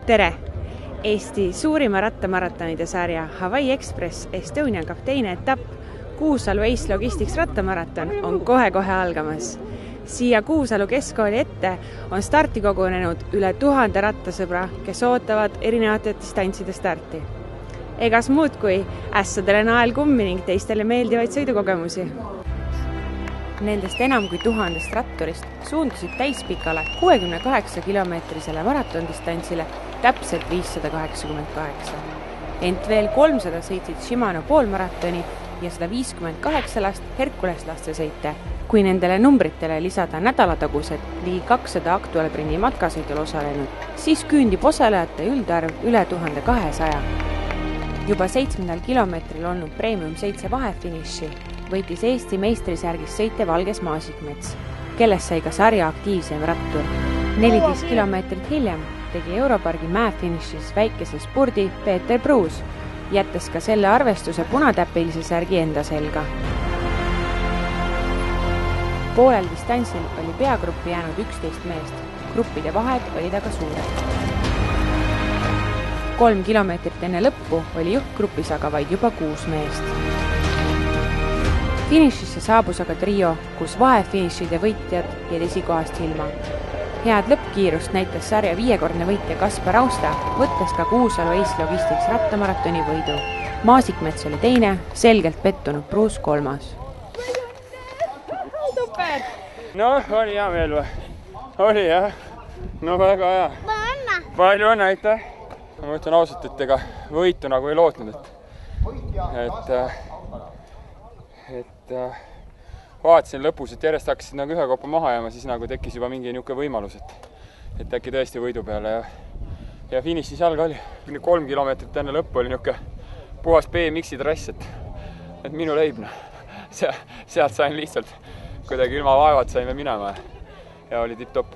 Tere! Eesti suurima rattamaratonide sarja Hawaii Express Estonia kapteine etapp Kuusalu Ace Logistics rattamaraton on kohe-kohe algamas. Siia Kuusalu keskkooli ette on starti kogunenud üle 1000 rattasõbra, kes ootavad erinevate distantside starti. Egas muud kui ässadele nael kummi ning teistele meeldivaid sõidukogemusi. Nendest enam kui 1000 ratturist suundusid täispikale 68-kilomeetrisele maratondistantsile täpselt 588. Ent veel 300 sõitsid Shimano poolmaratoni ja 158 last Hercules lastesõite. Kui nendele numbritele lisada nädalatagused ligi 200 aktuaalbrenni matkasõidul osalenud, siis küündib osalejate üldarv üle 1200. Juba 7. kilomeetril olnud Premium 7 vahefiniši võitis Eesti meistrisärgis sõite Valges Maasikmets, kellest sai ka sarja aktiivsem rattur. 14 kilomeetrit hiljem tegi Europargi mäefinišis väikese spurdi Peeter Pruus, jättes ka selle arvestuse punatäpilise särgi enda selga. Poolel distantsil oli peagruppi jäänud 11 meest, gruppide vahed olid aga suured. 3 kilomeetrit enne lõppu oli juhtgrupis aga vaid juba 6 meest. Finišisse saabus aga trio, kus vahefinišide võitjad jäid esikohast ilma. Head lõppkiirust näitas sarja 5-kordne võitja Kaspar Austa, võttes ka Kuusalu Ace Logistics rattamaratoni võidu. Maasikmets oli teine, selgelt pettunud Pruus 3. Super! No, oli hea meel või? Oli jah? No väga hea. Palju õnne, aitäh! Ma ütlen ausalt, et ega võitu nagu ei lootnud, et vaatasin lõpus, et järjest hakkasid nagu ühe kopa maha jääma, siis nagu tekkis juba mingi niisugune võimalus, et äkki tõesti võidu peale ja finišis jalga oli. 3 kilomeetrit enne lõppu oli niisugune puhas BMX-i trass, et minu leibne. Sealt sain lihtsalt kuidagi ilma vaevat saime minema ja oli tipp-topp.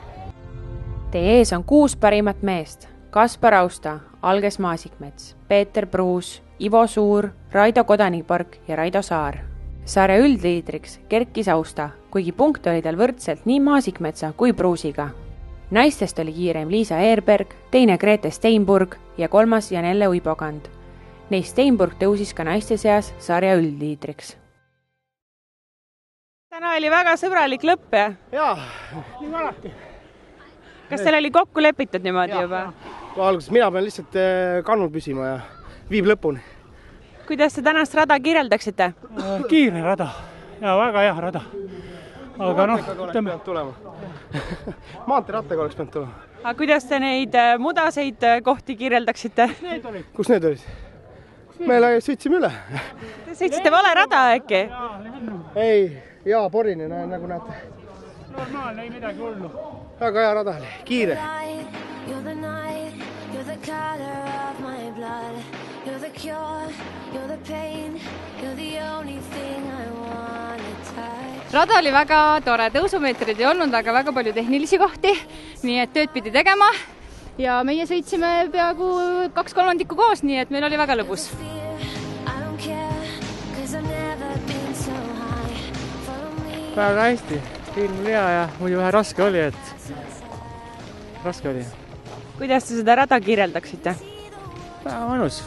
Teie ees on 6 parimat meest. Kaspar Austa, Alges Maasikmets, Peeter Pruus, Ivo Suur, Raido Kodanikpark ja Raido Saar. Sarja üldliidriks kerkis Austa, kuigi punkt oli tal võrdselt nii Maasikmetsa kui Pruusiga. Naistest oli kiirem Liisa Eerberg, teine Grete Steinburg ja 3. Janelle Uibogand. Neist Steinburg tõusis ka naiste seas sarja üldliidriks. Täna oli väga sõbralik lõpp, jah? Jaa, nii alati. Kas teil oli kokku lepitud niimoodi juba? Alguses mina pean lihtsalt kannul püsima ja viib lõpuni. Kuidas te tänast rada kirjeldaksite? Kiire rada ja väga hea rada. Aga maanteerattaga oleks pidanud tulema. Aga kuidas te neid mudaseid kohti kirjeldaksite? Kus need olid? Me sõitsime üle. Te sõitsite vale rada äkki? Ei, jaa, porine, nagu näete. Normaalne, ei midagi hullu. Väga hea rada oli, kiire. Rada oli väga tore, tõusumeetrid ei olnud, aga väga palju tehnilisi kohti, nii et tööd pidi tegema ja meie sõitsime peaaegu 2/3 koos, nii et meil oli väga lõbus. Väga hästi, ilm oli hea ja muidu vähe raske oli, Kuidas te seda rada kirjeldaksite? Väga mõnus.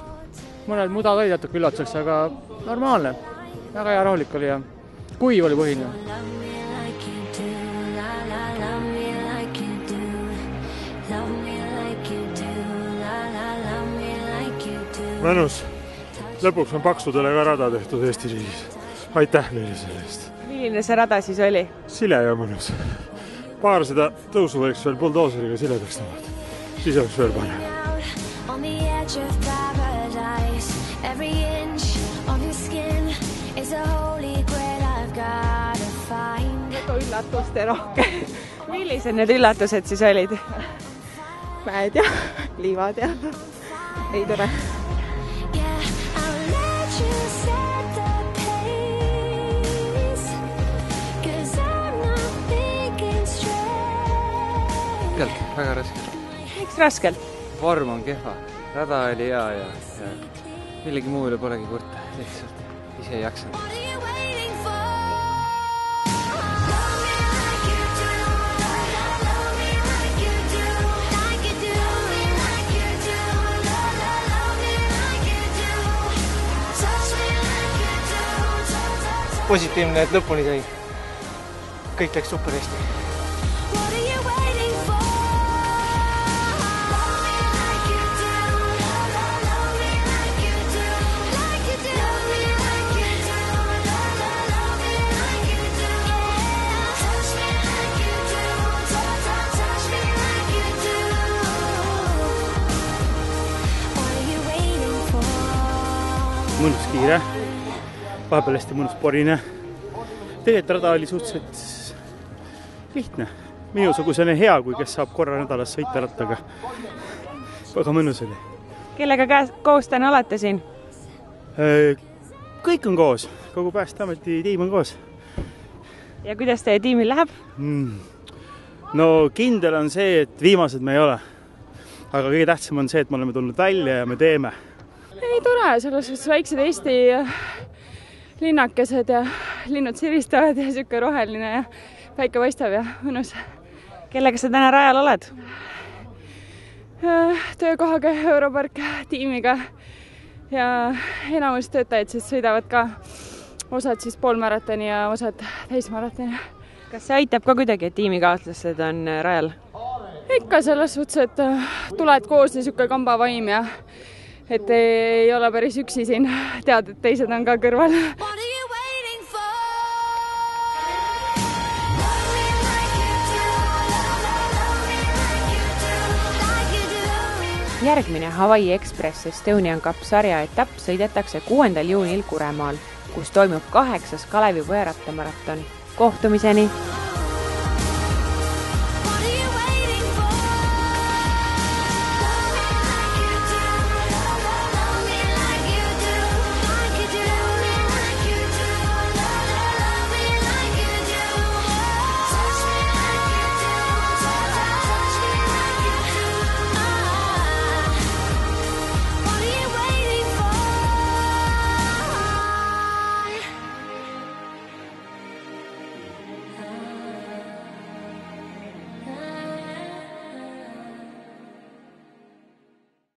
Mõned mudad olid jätuk üllatuseks, aga normaalne. Väga hea rahulik oli ja kuiv oli põhiline. Mõnus. Lõpuks on paksudele ka rada tehtud Eesti riigis. Aitäh neile selle eest. Milline see rada siis oli? Sile ja mõnus. Paar seda tõusu võiks veel buldooseriga siledaks tõmmata. Siis oleks veel parem. Üllatuste rohke. Millised need üllatused siis olid? Mäed ja liivad ja ei tore. Väga raskelt. Miks raskelt? Vorm on kehva, rada oli hea ja millegi muule polegi kurta, lihtsalt ise ei jaksanud. positiivne, et lõpuni sai. Kõik läks super hästi. Mõnus kiire, vahepeal hästi mõnus porine. Tegelikult rada oli suhteliselt lihtne. Minusugusene hea, kui kes saab korra nädalas sõita rattaga. Väga mõnus oli. Kellega koos täna olete siin? Kõik on koos. Kogu Päästeameti tiim on koos. Ja kuidas teie tiimil läheb? No kindel on see, et viimased me ei ole. Aga kõige tähtsam on see, et me oleme tulnud välja ja me teeme. Ei tore, selles suhtes väiksed Eesti linnakesed ja linnud siristavad ja siuke roheline ja päike paistab ja mõnus. Kellega sa täna rajal oled? Töökohaga Europark tiimiga ja enamus töötajad siis sõidavad ka osad siis poolmaratoni ja osad täismaratoni. Kas see aitab ka kuidagi, et tiimikaaslased on rajal? Ikka selles suhtes, et tuled koos ja siuke kambavaim ja et ei ole päris üksi siin, tead, et teised on ka kõrval. Järgmine Hawaii Express Estonian Cup sarja etapp sõidetakse 6. juunil Kuremaal, kus toimub 8. Kalevipoja rattamaraton. Kohtumiseni!